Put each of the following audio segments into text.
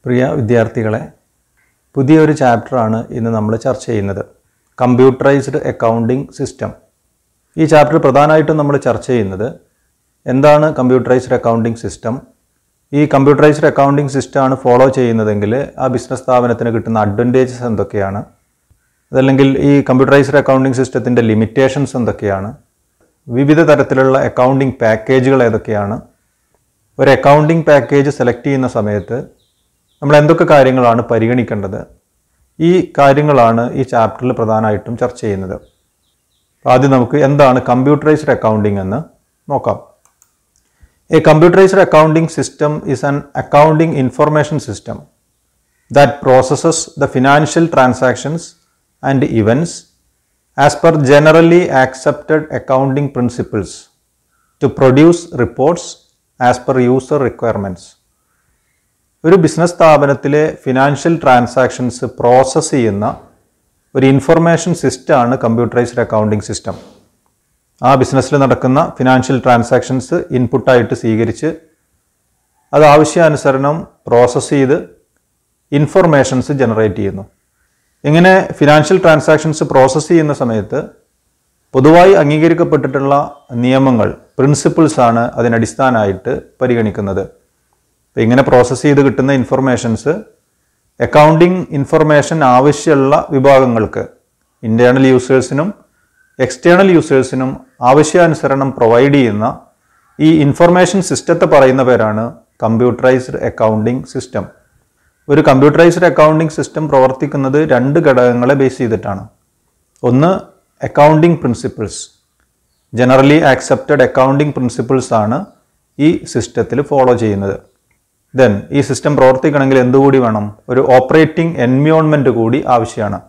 പ്രിയ വിദ്യാർത്ഥികളെ, പുതിയൊരു ചാപ്റ്ററാണ് ഇന്ന് നമ്മൾ ചർച്ച ചെയ്യുന്നത്. Computerised accounting system. ഈ ചാപ്റ്റർ പ്രധാനമായിട്ടും നമ്മൾ ചർച്ച ചെയ്യുന്നത് എന്താണ് കമ്പ്യൂട്ടറൈസ്ഡ് അക്കൗണ്ടിംഗ് സിസ്റ്റം, ഈ കമ്പ്യൂട്ടറൈസ്ഡ് അക്കൗണ്ടിംഗ് സിസ്റ്റമാണ് ഫോളോ ചെയ്യുന്നതെങ്കിൽ ആ ബിസിനസ് സ്ഥാപനത്തിന് കിട്ടുന്ന അഡ്വാൻറ്റേജസ് എന്തൊക്കെയാണ്, അതല്ലെങ്കിൽ ഈ കമ്പ്യൂട്ടറൈസ്ഡ് അക്കൗണ്ടിംഗ് സിസ്റ്റത്തിൻ്റെ ലിമിറ്റേഷൻസ് എന്തൊക്കെയാണ്, വിവിധ തരത്തിലുള്ള അക്കൗണ്ടിംഗ് പാക്കേജുകൾ ഏതൊക്കെയാണ്, ഒരു അക്കൗണ്ടിംഗ് പാക്കേജ് സെലക്ട് ചെയ്യുന്ന സമയത്ത് നമ്മൾ എന്തൊക്കെ കാര്യങ്ങളാണ് പരിഗണിക്കേണ്ടത്, ഈ കാര്യങ്ങളാണ് ഈ ചാപ്റ്ററിൽ പ്രധാനമായിട്ടും ചർച്ച ചെയ്യുന്നത്. ആദ്യം നമുക്ക് എന്താണ് കമ്പ്യൂട്ടറൈസ്ഡ് അക്കൗണ്ടിംഗ് എന്ന് നോക്കാം. A computerized accounting system is an accounting information system that processes the financial transactions and events as per generally accepted accounting principles to produce reports as per user requirements. ഒരു business സ്ഥാപനത്തിലെ financial transactions process ചെയ്യുന്ന ഒരു information സിസ്റ്റമാണ് computerised accounting system. ആ ബിസിനസ്സിൽ നടക്കുന്ന financial transactions ഇൻപുട്ടായിട്ട് സ്വീകരിച്ച് അത് ആവശ്യാനുസരണം പ്രോസസ്സ് ചെയ്ത് ഇൻഫർമേഷൻസ് ജനറേറ്റ് ചെയ്യുന്നു. ഇങ്ങനെ ഫിനാൻഷ്യൽ ട്രാൻസാക്ഷൻസ് പ്രോസസ്സ് ചെയ്യുന്ന സമയത്ത് പൊതുവായി അംഗീകരിക്കപ്പെട്ടിട്ടുള്ള നിയമങ്ങൾ, പ്രിൻസിപ്പിൾസാണ് അതിനടിസ്ഥാനമായിട്ട് പരിഗണിക്കുന്നത്. ഇങ്ങനെ പ്രോസസ്സ് ചെയ്ത് കിട്ടുന്ന ഇൻഫർമേഷൻസ് അക്കൗണ്ടിംഗ് ഇൻഫർമേഷൻ ആവശ്യമുള്ള വിഭാഗങ്ങൾക്ക്, ഇൻറ്റേർണൽ യൂസേഴ്സിനും എക്സ്റ്റേണൽ യൂസേഴ്സിനും ആവശ്യാനുസരണം പ്രൊവൈഡ് ചെയ്യുന്ന ഈ ഇൻഫർമേഷൻ സിസ്റ്റത്തെ പറയുന്ന പേരാണ് കമ്പ്യൂട്ടറൈസ്ഡ് അക്കൗണ്ടിംഗ് സിസ്റ്റം. ഒരു കമ്പ്യൂട്ടറൈസ്ഡ് അക്കൗണ്ടിംഗ് സിസ്റ്റം പ്രവർത്തിക്കുന്നത് രണ്ട് ഘടകങ്ങളെ ബേസ് ചെയ്തിട്ടാണ്. ഒന്ന്, accounting principles. Generally accepted accounting principles ആണ് ഈ സിസ്റ്റത്തിൽ ഫോളോ ചെയ്യുന്നത്. ദെൻ ഈ സിസ്റ്റം പ്രവർത്തിക്കണമെങ്കിൽ എന്തുകൂടി വേണം? ഒരു ഓപ്പറേറ്റിംഗ് എൻവയോൺമെൻറ്റ് കൂടി ആവശ്യമാണ്.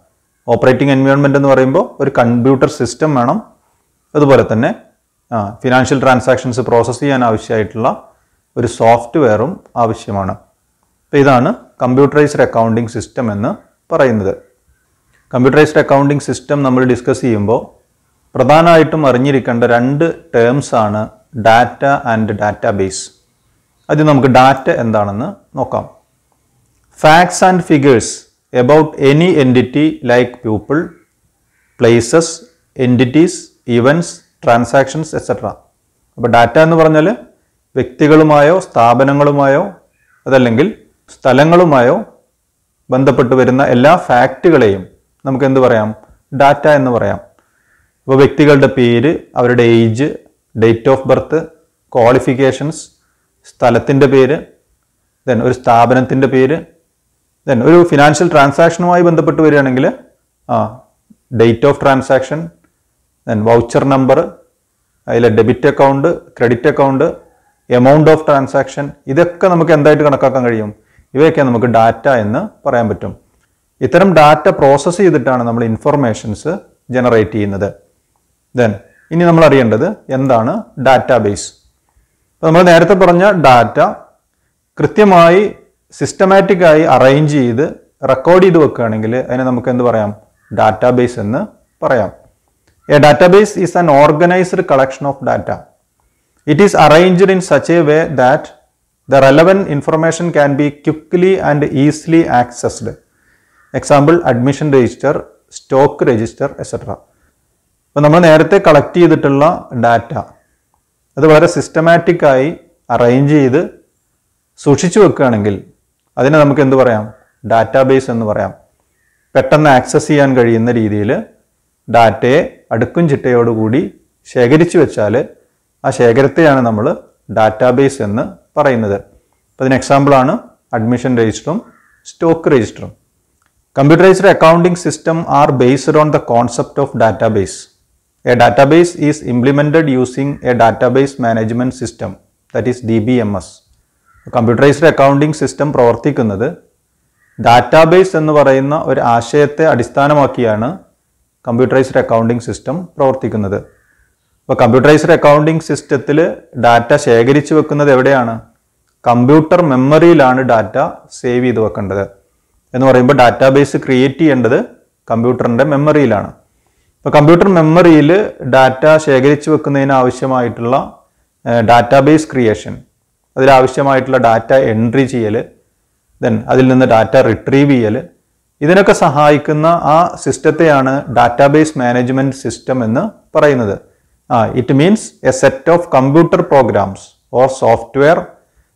ഓപ്പറേറ്റിംഗ് എൻവയോൺമെൻറ്റ് എന്ന് പറയുമ്പോൾ ഒരു കമ്പ്യൂട്ടർ സിസ്റ്റം വേണം, അതുപോലെ തന്നെ ഫിനാൻഷ്യൽ ട്രാൻസാക്ഷൻസ് പ്രോസസ്സ് ചെയ്യാൻ ആവശ്യമായിട്ടുള്ള ഒരു സോഫ്റ്റ്വെയറും ആവശ്യമാണ്. അപ്പോൾ ഇതാണ് കമ്പ്യൂട്ടറൈസ്ഡ് അക്കൗണ്ടിംഗ് സിസ്റ്റം എന്ന് പറയുന്നത്. കമ്പ്യൂട്ടറൈസ്ഡ് അക്കൗണ്ടിംഗ് സിസ്റ്റം നമ്മൾ ഡിസ്കസ് ചെയ്യുമ്പോൾ പ്രധാനമായിട്ടും അറിഞ്ഞിരിക്കേണ്ട രണ്ട് ടേംസ് ആണ് ഡാറ്റ ആൻഡ് ഡാറ്റാബേസ്. അത് നമുക്ക് ഡാറ്റ എന്താണെന്ന് നോക്കാം. Facts and figures about any entity like people, places, entities, events, transactions, etc. അപ്പോൾ ഡാറ്റ എന്ന് പറഞ്ഞാൽ വ്യക്തികളുമായോ സ്ഥാപനങ്ങളുമായോ അതല്ലെങ്കിൽ സ്ഥലങ്ങളുമായോ ബന്ധപ്പെട്ട് വരുന്ന എല്ലാ ഫാക്റ്റുകളെയും നമുക്ക് എന്ത് പറയാം? ഡാറ്റ എന്ന് പറയാം. അപ്പോൾ വ്യക്തികളുടെ പേര്, അവരുടെ age, date of birth, qualifications, സ്ഥലത്തിൻ്റെ പേര്, ദെൻ ഒരു സ്ഥാപനത്തിൻ്റെ പേര്, ദെൻ ഒരു ഫിനാൻഷ്യൽ ട്രാൻസാക്ഷനുമായി ബന്ധപ്പെട്ട് വരികയാണെങ്കിൽ date of transaction, then voucher number, അതിലെ debit account, credit account, amount of transaction, ഇതൊക്കെ നമുക്ക് എന്തായിട്ട് കണക്കാക്കാൻ കഴിയും? ഇവയൊക്കെ നമുക്ക് ഡാറ്റ എന്ന് പറയാൻ പറ്റും. ഇത്തരം ഡാറ്റ പ്രോസസ്സ് ചെയ്തിട്ടാണ് നമ്മൾ ഇൻഫർമേഷൻസ് ജനറേറ്റ് ചെയ്യുന്നത്. ദെൻ ഇനി നമ്മൾ അറിയേണ്ടത് എന്താണ് ഡാറ്റാബേസ്. അപ്പോൾ നമ്മൾ നേരത്തെ പറഞ്ഞ ഡാറ്റ കൃത്യമായി സിസ്റ്റമാറ്റിക്കായി അറേഞ്ച് ചെയ്ത് റെക്കോർഡ് ചെയ്ത് വെക്കുകയാണെങ്കിൽ അതിനെ നമുക്ക് എന്ത് പറയാം? ഡാറ്റാബേസ് എന്ന് പറയാം. A database is an organised collection of data. It is arranged in such a way that the relevant information can be quickly and easily accessed. Example admission register, stock register, etcetera. അപ്പോൾ നമ്മൾ നേരത്തെ collect ചെയ്തിട്ടുള്ള data അത് വളരെ സിസ്റ്റമാറ്റിക്കായി arrange ചെയ്ത് സൂക്ഷിച്ചു വെക്കുകയാണെങ്കിൽ അതിനെ നമുക്ക് എന്ത് പറയാം? ഡാറ്റാബേസ് എന്ന് പറയാം. പെട്ടെന്ന് ആക്സസ് ചെയ്യാൻ കഴിയുന്ന രീതിയിൽ ഡാറ്റയെ അടുക്കും ചിട്ടയോടുകൂടി ശേഖരിച്ചു വെച്ചാൽ ആ ശേഖരത്തെയാണ് നമ്മൾ ഡാറ്റാബേസ് എന്ന് പറയുന്നത്. അപ്പോൾ അതിന് എക്സാമ്പിളാണ് അഡ്മിഷൻ രജിസ്റ്ററും സ്റ്റോക്ക് രജിസ്റ്ററും. Computerised accounting system are based on the concept of database. A database is implemented using a database management system, that is DBMS. Computerised accounting system പ്രവർത്തിക്കുന്നത് ഡാറ്റാബേസ് എന്ന് പറയുന്ന ഒരു ആശയത്തെ അടിസ്ഥാനമാക്കിയാണ് കമ്പ്യൂട്ടറൈസ്ഡ് അക്കൗണ്ടിംഗ് സിസ്റ്റം പ്രവർത്തിക്കുന്നത്. അപ്പോൾ കമ്പ്യൂട്ടറൈസ്ഡ് അക്കൗണ്ടിംഗ് സിസ്റ്റത്തിൽ data ശേഖരിച്ചു വെക്കുന്നത് എവിടെയാണ്? കമ്പ്യൂട്ടർ മെമ്മറിയിലാണ് ഡാറ്റ സേവ് ചെയ്ത് വെക്കേണ്ടത്. എന്ന് പറയുമ്പോൾ ഡാറ്റാബേസ് ക്രിയേറ്റ് ചെയ്യേണ്ടത് കമ്പ്യൂട്ടറിൻ്റെ മെമ്മറിയിലാണ്. അപ്പോൾ കമ്പ്യൂട്ടർ മെമ്മറിയിൽ ഡാറ്റ ശേഖരിച്ചു വെക്കുന്നതിന് ആവശ്യമായിട്ടുള്ള ഡാറ്റാബേസ് ക്രിയേഷൻ, അതിലാവശ്യമായിട്ടുള്ള ഡാറ്റ എൻട്രി ചെയ്യൽ, ദെൻ അതിൽ നിന്ന് ഡാറ്റ റിട്രീവ് ചെയ്യൽ, ഇതിനൊക്കെ സഹായിക്കുന്ന ആ സിസ്റ്റത്തെയാണ് ഡാറ്റാബേസ് മാനേജ്മെന്റ് സിസ്റ്റം എന്ന് പറയുന്നത്. It means a set of computer programs or software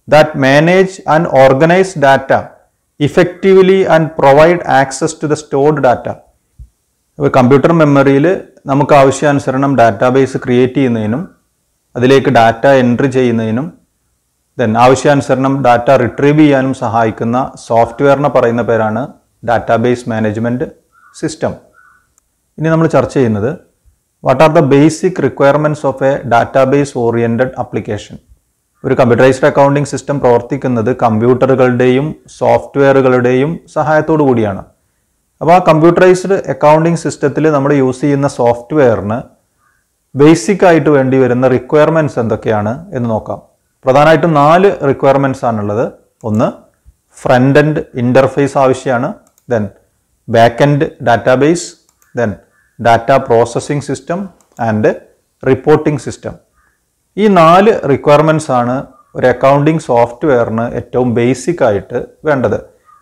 that manage and organise data effectively and provide access to the stored data. ഇപ്പോൾ കമ്പ്യൂട്ടർ മെമ്മറിയിൽ നമുക്ക് ആവശ്യാനുസരണം ഡാറ്റാബേസ് ക്രിയേറ്റ് ചെയ്യുന്നതിനും അതിലേക്ക് ഡാറ്റ എൻട്രി ചെയ്യുന്നതിനും ദെൻ ആവശ്യാനുസരണം ഡാറ്റ റിട്രീവ് ചെയ്യാനും സഹായിക്കുന്ന സോഫ്റ്റ്വെയറിനെ പറയുന്ന പേരാണ് ഡാറ്റാബേസ് മാനേജ്മെൻറ്റ് സിസ്റ്റം. ഇനി നമ്മൾ ചർച്ച ചെയ്യുന്നത് what are the basic requirements of a database oriented application. ഒരു കമ്പ്യൂട്ടറൈസ്ഡ് അക്കൗണ്ടിംഗ് സിസ്റ്റം പ്രവർത്തിക്കുന്നത് കമ്പ്യൂട്ടറുകളുടെയും സോഫ്റ്റ്വെയറുകളുടെയും സഹായത്തോടു കൂടിയാണ്. അപ്പോൾ ആ കമ്പ്യൂട്ടറൈസ്ഡ് അക്കൗണ്ടിംഗ് സിസ്റ്റത്തിൽ നമ്മൾ യൂസ് ചെയ്യുന്ന സോഫ്റ്റ്വെയറിന് ബേസിക് ആയിട്ട് വേണ്ടി വരുന്ന റിക്വയർമെൻറ്റ്സ് എന്തൊക്കെയാണ് എന്ന് നോക്കാം. പ്രധാനമായിട്ടും 4 റിക്വയർമെൻറ്റ്സ് ആണുള്ളത്. ഒന്ന്, ഫ്രണ്ട് എൻഡ് ഇൻ്റർഫേസ് ആവശ്യമാണ്. Then back end database, then data processing system and reporting system. ഈ 4 റിക്വയർമെൻറ്റ്സ് ആണ് ഒരു അക്കൗണ്ടിംഗ് സോഫ്റ്റ്വെയറിന് ഏറ്റവും ബേസിക് ആയിട്ട് വേണ്ടത്.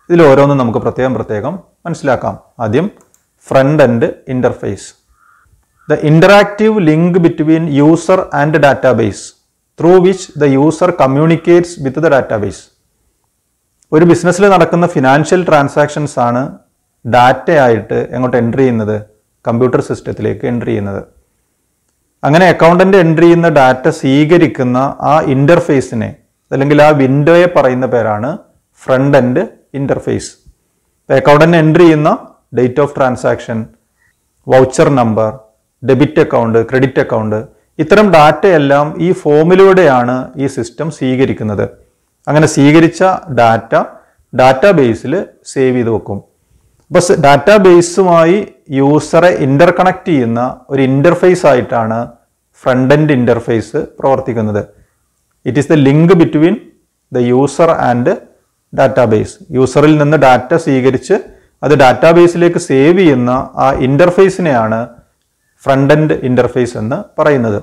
ഇതിൽ ഓരോന്നും നമുക്ക് പ്രത്യേകം മനസ്സിലാക്കാം. ആദ്യം front end interface. The interactive link between user and database through which the user communicates with the database. ഒരു ബിസിനസ്സിൽ നടക്കുന്ന ഫിനാൻഷ്യൽ ട്രാൻസാക്ഷൻസ് ആണ് ഡാറ്റയായിട്ട് എങ്ങോട്ട് എൻട്രി ചെയ്യുന്നത്? കമ്പ്യൂട്ടർ സിസ്റ്റത്തിലേക്ക് എൻട്രി ചെയ്യുന്നത്. അങ്ങനെ അക്കൗണ്ടന്റ് എൻട്രി ചെയ്യുന്ന ഡാറ്റ സ്വീകരിക്കുന്ന ആ ഇൻ്റർഫേസിനെ അല്ലെങ്കിൽ ആ വിൻഡോയെ പറയുന്ന പേരാണ് front end interface. Accountant entry ചെയ്യുന്ന date of transaction, voucher number, debit account, credit account, ഇത്തരം ഡാറ്റയെല്ലാം ഈ ഫോമിലൂടെയാണ് ഈ സിസ്റ്റം സ്വീകരിക്കുന്നത്. അങ്ങനെ സ്വീകരിച്ച ഡാറ്റാബേസിൽ സേവ് ചെയ്ത് വെക്കും. അപ്പോൾ ഡാറ്റാബേസുമായി യൂസറെ ഇന്റർകണക്ട് ചെയ്യുന്ന ഒരു ഇന്റർഫേസ് ആയിട്ടാണ് ഫ്രണ്ട് എൻഡ് ഇന്റർഫേസ് പ്രവർത്തിക്കുന്നത്. It is the link between the user and database. യൂസറിൽ നിന്ന് ഡാറ്റ സ്വീകരിച്ച് അത് ഡാറ്റാബേസിലേക്ക് സേവ് ചെയ്യുന്ന ആ ഇന്റർഫേസിനെയാണ് ഫ്രണ്ട് എൻഡ് ഇന്റർഫേസ് എന്ന് പറയുന്നത്.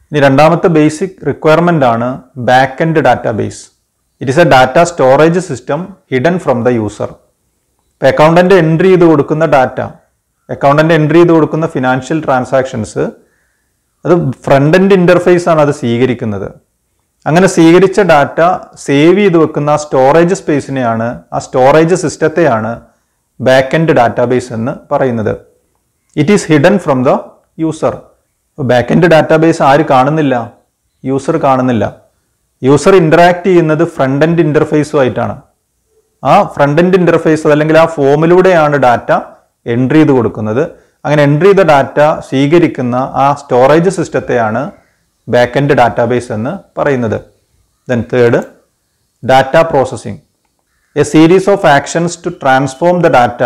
ഇനി രണ്ടാമത്തെ ബേസിക് റിക്വയർമെന്റ് ആണ് back end database. It is A data storage system hidden from the user. ഇപ്പം അക്കൗണ്ടന്റ് എൻട്രി ചെയ്ത് കൊടുക്കുന്ന ഡാറ്റ, അക്കൗണ്ടന്റ് എൻട്രി ചെയ്ത് കൊടുക്കുന്ന ഫിനാൻഷ്യൽ ട്രാൻസാക്ഷൻസ്, അത് ഫ്രണ്ട് എൻഡ് ഇന്റർഫേസ് ആണ് അത് സ്വീകരിക്കുന്നത്. അങ്ങനെ സ്വീകരിച്ച ഡാറ്റ സേവ് ചെയ്ത് വെക്കുന്ന സ്റ്റോറേജ് സ്പേസിനെയാണ്, ആ സ്റ്റോറേജ് സിസ്റ്റത്തെയാണ് ബാക്ക് എൻഡ് ഡാറ്റാബേസ് എന്ന് പറയുന്നത്. It is hidden from the user. Back end database ആര് കാണുന്നില്ല? യൂസർ കാണുന്നില്ല. യൂസർ ഇന്ററാക്ട് ചെയ്യുന്നത് ഫ്രണ്ട് എൻഡ് ഇന്റർഫേസുമായിട്ടാണ്. ആ ഫ്രണ്ട് എൻഡ് ഇന്റർഫേസ് അല്ലെങ്കിൽ ആ ഫോമിലൂടെയാണ് ഡാറ്റ എൻട്രി ചെയ്ത് കൊടുക്കുന്നത്. അങ്ങനെ എൻട്രി ചെയ്ത ഡാറ്റ സ്വീകരിക്കുന്ന ആ സ്റ്റോറേജ് സിസ്റ്റത്തെയാണ് ബാക്ക് എൻഡ് ഡാറ്റാബേസ് എന്ന് പറയുന്നത്. Then third, data processing. A series of actions to transform the data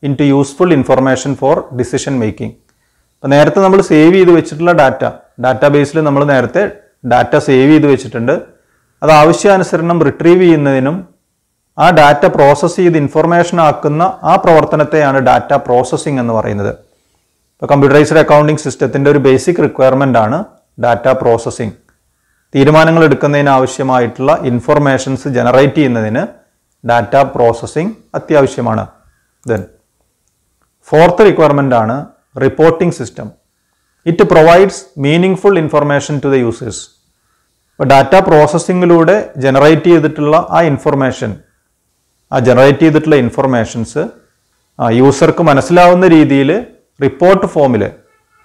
into useful information for decision making. അപ്പോൾ നേരത്തെ നമ്മൾ സേവ് ചെയ്ത് വെച്ചിട്ടുള്ള ഡാറ്റാബേസിൽ നമ്മൾ നേരത്തെ ഡാറ്റ സേവ് ചെയ്ത് വെച്ചിട്ടുണ്ട്. അത് ആവശ്യാനുസരണം റിട്രീവ് ചെയ്യുന്നതിനും ആ ഡാറ്റ പ്രോസസ്സ് ചെയ്ത് ഇൻഫർമേഷൻ ആക്കുന്ന ആ പ്രവർത്തനത്തെയാണ് ഡാറ്റ പ്രോസസ്സിംഗ് എന്ന് പറയുന്നത്. ഇപ്പോൾ കമ്പ്യൂട്ടറൈസ്ഡ് അക്കൗണ്ടിംഗ് സിസ്റ്റത്തിൻ്റെ ഒരു ബേസിക് റിക്വയർമെൻ്റ് ആണ് ഡാറ്റ പ്രോസസ്സിംഗ്. തീരുമാനങ്ങൾ എടുക്കുന്നതിന് ആവശ്യമായിട്ടുള്ള ഇൻഫർമേഷൻസ് ജനറേറ്റ് ചെയ്യുന്നതിന് ഡാറ്റ പ്രോസസ്സിംഗ് അത്യാവശ്യമാണ്. ദെൻ ഫോർത്ത് റിക്വയർമെൻ്റ് ആണ് reporting system. It provides meaning information to the users. ഇപ്പോൾ ഡാറ്റ പ്രോസസ്സിങ്ങിലൂടെ ജനറേറ്റ് ചെയ്തിട്ടുള്ള ആ ഇൻഫർമേഷൻ, ആ ജനറേറ്റ് ചെയ്തിട്ടുള്ള ഇൻഫർമേഷൻസ് യൂസർക്ക് മനസ്സിലാവുന്ന രീതിയിൽ റിപ്പോർട്ട് ഫോമിൽ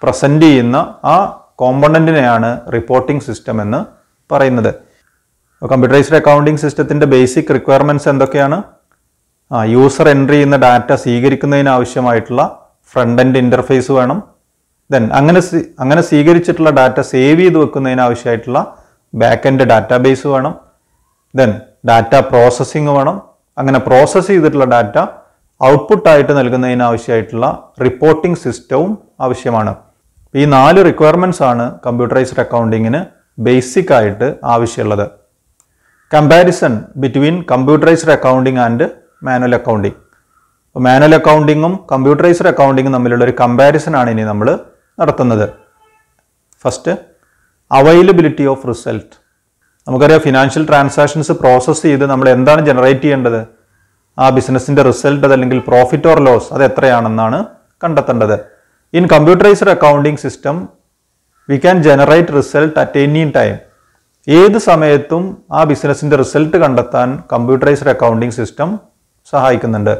പ്രസൻറ്റ് ചെയ്യുന്ന ആ കോമ്പണൻറ്റിനെയാണ് റിപ്പോർട്ടിംഗ് സിസ്റ്റം എന്ന് പറയുന്നത്. കമ്പ്യൂട്ടറൈസ്ഡ് അക്കൗണ്ടിംഗ് സിസ്റ്റത്തിൻ്റെ ബേസിക് റിക്വയർമെൻറ്റ്സ് എന്തൊക്കെയാണ്? യൂസർ എൻട്രി ചെയ്യുന്ന ഡാറ്റ സ്വീകരിക്കുന്നതിന് ആവശ്യമായിട്ടുള്ള ഫ്രണ്ട് എൻഡ് ഇൻ്റർഫേസ് വേണം. ദെൻ അങ്ങനെ സ്വീകരിച്ചിട്ടുള്ള ഡാറ്റ സേവ് ചെയ്ത് വെക്കുന്നതിന് ആവശ്യമായിട്ടുള്ള ബാക്ക് എൻഡ് ഡാറ്റാബേസ് വേണം. ദെൻ ഡാറ്റ പ്രോസസ്സിംഗ് വേണം. അങ്ങനെ പ്രോസസ്സ് ചെയ്തിട്ടുള്ള ഡാറ്റ ഔട്ട്പുട്ടായിട്ട് നൽകുന്നതിന് ആവശ്യമായിട്ടുള്ള റിപ്പോർട്ടിംഗ് സിസ്റ്റവും ആവശ്യമാണ്. ഈ 4 റിക്വയർമെൻറ്റ്സ് ആണ് കമ്പ്യൂട്ടറൈസ്ഡ് അക്കൗണ്ടിങ്ങിന് ബേസിക് ആയിട്ട് ആവശ്യമുള്ളത്. Comparison between computerised accounting and manual accounting. അപ്പോൾ മാനുവൽ അക്കൗണ്ടിങ്ങും കമ്പ്യൂട്ടറൈസ്ഡ് അക്കൗണ്ടിങ്ങും തമ്മിലുള്ള ഒരു കമ്പാരിസൺ ആണ് ഇനി നമ്മൾ നടത്തുന്നത്. First, availability of result. നമുക്കറിയാം, ഫിനാൻഷ്യൽ ട്രാൻസാക്ഷൻസ് പ്രോസസ്സ് ചെയ്ത് നമ്മൾ എന്താണ് ജനറേറ്റ് ചെയ്യേണ്ടത്? ആ ബിസിനസ്സിൻ്റെ റിസൾട്ട് അതല്ലെങ്കിൽ പ്രോഫിറ്റ് ഓർ ലോസ് അത് എത്രയാണെന്നാണ് കണ്ടെത്തേണ്ടത്. In computerised accounting system we can generate result at any time. ഏത് സമയത്തും ആ ബിസിനസ്സിൻ്റെ റിസൾട്ട് കണ്ടെത്താൻ കമ്പ്യൂട്ടറൈസ്ഡ് അക്കൗണ്ടിംഗ് സിസ്റ്റം സഹായിക്കുന്നുണ്ട്.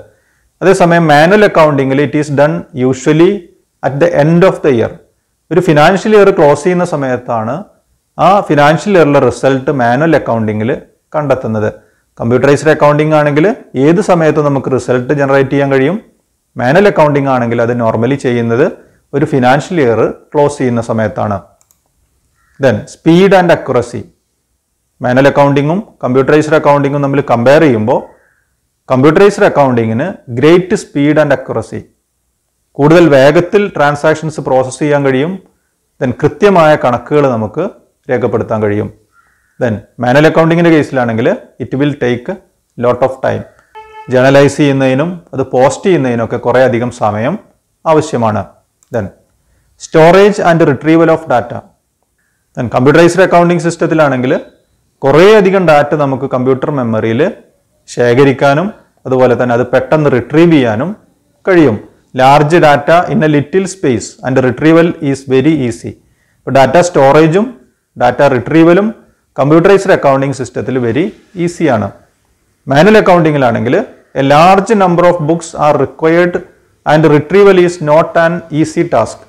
അതേസമയം മാനുവൽ അക്കൗണ്ടിങ്ങിൽ it is done usually at the end of the year. ഒരു ഫിനാൻഷ്യൽ ഇയർ ക്ലോസ് ചെയ്യുന്ന സമയത്താണ് ആ ഫിനാൻഷ്യൽ ഇയറിലെ റിസൾട്ട് മാനുവൽ അക്കൗണ്ടിങ്ങിൽ കണ്ടെത്തുന്നത്. കമ്പ്യൂട്ടറൈസ്ഡ് അക്കൗണ്ടിംഗ് ആണെങ്കിൽ ഏത് സമയത്തും നമുക്ക് റിസൾട്ട് ജനറേറ്റ് ചെയ്യാൻ കഴിയും. മാനുവൽ അക്കൗണ്ടിംഗ് ആണെങ്കിൽ അത് നോർമലി ചെയ്യുന്നത് ഒരു ഫിനാൻഷ്യൽ ഇയർ ക്ലോസ് ചെയ്യുന്ന സമയത്താണ്. Then speed and accuracy. Manual അക്കൗണ്ടിങ്ങും കമ്പ്യൂട്ടറൈസ്ഡ് അക്കൗണ്ടിങ്ങും തമ്മിൽ കമ്പയർ ചെയ്യുമ്പോൾ കമ്പ്യൂട്ടറൈസ്ഡ് അക്കൗണ്ടിങ്ങിന് ഗ്രേറ്റ് സ്പീഡ് ആൻഡ് അക്യുറസി, കൂടുതൽ വേഗത്തിൽ ട്രാൻസാക്ഷൻസ് പ്രോസസ്സ് ചെയ്യാൻ കഴിയും. ദെൻ കൃത്യമായ കണക്കുകൾ നമുക്ക് രേഖപ്പെടുത്താൻ കഴിയും. ദെൻ മാനുവൽ അക്കൗണ്ടിങ്ങിൻ്റെ കേസിലാണെങ്കിൽ it will take lot of time. Journalise ചെയ്യുന്നതിനും അത് പോസ്റ്റ് ചെയ്യുന്നതിനൊക്കെ കുറേ അധികം സമയം ആവശ്യമാണ്. Then storage and retrieval of data. Then computerised accounting സിസ്റ്റത്തിലാണെങ്കിൽ കുറേ അധികം ഡാറ്റ നമുക്ക് കമ്പ്യൂട്ടർ മെമ്മറിയിൽ ശേഖരിക്കാനും അതുപോലെ തന്നെ അത് പെട്ടെന്ന് റിട്രീവ് ചെയ്യാനും കഴിയും. Large data in a little space and retrieval is very easy. ഇപ്പോൾ ഡാറ്റ സ്റ്റോറേജും ഡാറ്റ റിട്രീവലും കമ്പ്യൂട്ടറൈസ്ഡ് അക്കൗണ്ടിങ് സിസ്റ്റത്തിൽ വെരി ഈസിയാണ്. മാനുവൽ അക്കൗണ്ടിങ്ങിലാണെങ്കിൽ a large number of books are required and retrieval is not an easy task.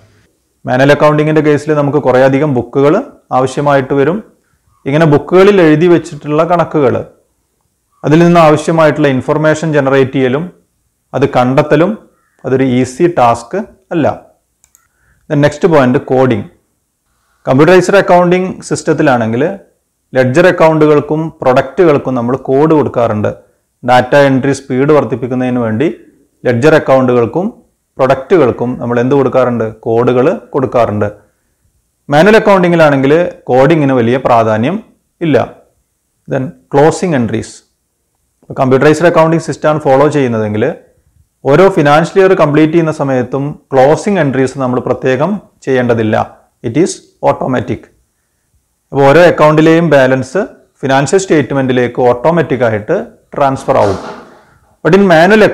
Manual അക്കൗണ്ടിങ്ങിൻ്റെ കേസിൽ നമുക്ക് കുറേ അധികം ബുക്കുകൾ ആവശ്യമായിട്ട് വരും. ഇങ്ങനെ ബുക്കുകളിൽ എഴുതി വെച്ചിട്ടുള്ള കണക്കുകൾ അതിൽ നിന്ന് ആവശ്യമായിട്ടുള്ള ഇൻഫർമേഷൻ ജനറേറ്റ് ചെയ്യലും അത് കണ്ടെത്തലും അതൊരു ഈസി ടാസ്ക് അല്ല. Next point coding. Computerised accounting സിസ്റ്റത്തിലാണെങ്കിൽ ലെഡ്ജർ അക്കൗണ്ടുകൾക്കും പ്രൊഡക്റ്റുകൾക്കും നമ്മൾ കോഡ് കൊടുക്കാറുണ്ട്. ഡാറ്റ എൻട്രി സ്പീഡ് വർദ്ധിപ്പിക്കുന്നതിന് വേണ്ടി ലെഡ്ജർ അക്കൗണ്ടുകൾക്കും പ്രൊഡക്റ്റുകൾക്കും നമ്മൾ എന്ത് കൊടുക്കാറുണ്ട്? കോഡുകൾ കൊടുക്കാറുണ്ട്. മാനുവൽ അക്കൗണ്ടിങ്ങിലാണെങ്കിൽ കോഡിങ്ങിന് വലിയ പ്രാധാന്യം ഇല്ല. Then closing entries. Computerised accounting സിസ്റ്റമാണ് ഫോളോ ചെയ്യുന്നതെങ്കിൽ ഓരോ ഫിനാൻഷ്യൽ ഇയർ കംപ്ലീറ്റ് ചെയ്യുന്ന സമയത്തും ക്ലോസിംഗ് എൻട്രീസ് നമ്മൾ പ്രത്യേകം ചെയ്യേണ്ടതില്ല. It is automatic. അപ്പോൾ ഓരോ അക്കൗണ്ടിലെയും ബാലൻസ് ഫിനാൻഷ്യൽ സ്റ്റേറ്റ്മെൻറ്റിലേക്ക് ഓട്ടോമാറ്റിക്കായിട്ട് ട്രാൻസ്ഫർ ആവും. ബട്ട് ഇൻ മാനുവൽ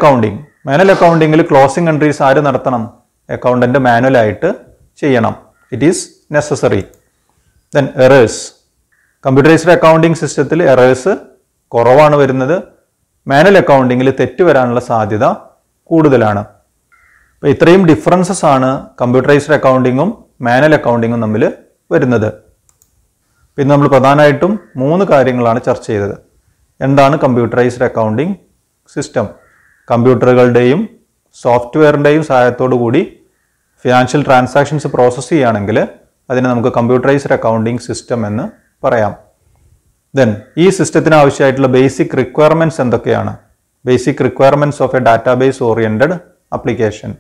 അക്കൗണ്ടിങ്ങിൽ ക്ലോസിംഗ് എൻട്രീസ് ആര് നടത്തണം? അക്കൗണ്ടൻറ്റ് മാനുവലായിട്ട് ചെയ്യണം. It is necessary. Then errors. Computerised accounting സിസ്റ്റത്തിൽ എറേഴ്സ് കുറവാണ് വരുന്നത്. മാനുവൽ അക്കൗണ്ടിങ്ങിൽ തെറ്റ് വരാനുള്ള സാധ്യത കൂടുതലാണ്. അപ്പോൾ ഇത്രയും ഡിഫറൻസസ് ആണ് കമ്പ്യൂട്ടറൈസ്ഡ് അക്കൗണ്ടിങ്ങും മാനുവൽ അക്കൗണ്ടിങ്ങും തമ്മിൽ വരുന്നത്. പിന്നെ നമ്മൾ പ്രധാനമായിട്ടും 3 കാര്യങ്ങളാണ് ചർച്ച ചെയ്തത്. എന്താണ് കമ്പ്യൂട്ടറൈസ്ഡ് അക്കൗണ്ടിംഗ് സിസ്റ്റം? കമ്പ്യൂട്ടറുകളുടെയും സോഫ്റ്റ്വെയറിൻ്റെയും സഹായത്തോടു കൂടി ഫിനാൻഷ്യൽ ട്രാൻസാക്ഷൻസ് പ്രോസസ്സ് ചെയ്യുകയാണെങ്കിൽ അതിനെ നമുക്ക് കമ്പ്യൂട്ടറൈസ്ഡ് അക്കൗണ്ടിംഗ് സിസ്റ്റം എന്ന് പറയാം. ദെൻ ഈ സിസ്റ്റത്തിന് ആവശ്യമായിട്ടുള്ള ബേസിക് റിക്വയർമെൻറ്റ്സ് എന്തൊക്കെയാണ്? Basic requirements of a database oriented application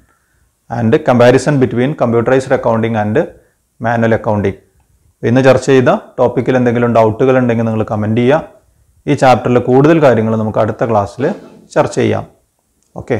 and comparison between computerised accounting and manual accounting. ഇന്ന് ചർച്ച ചെയ്ത ടോപ്പിക്കിൽ എന്തെങ്കിലും ഡൗട്ടുകൾ ഉണ്ടെങ്കിൽ നിങ്ങൾ കമൻറ്റ് ചെയ്യുക. ഈ ചാപ്റ്ററിൽ കൂടുതൽ കാര്യങ്ങൾ നമുക്ക് അടുത്ത ക്ലാസ്സിൽ ചർച്ച ചെയ്യാം. ഓക്കെ.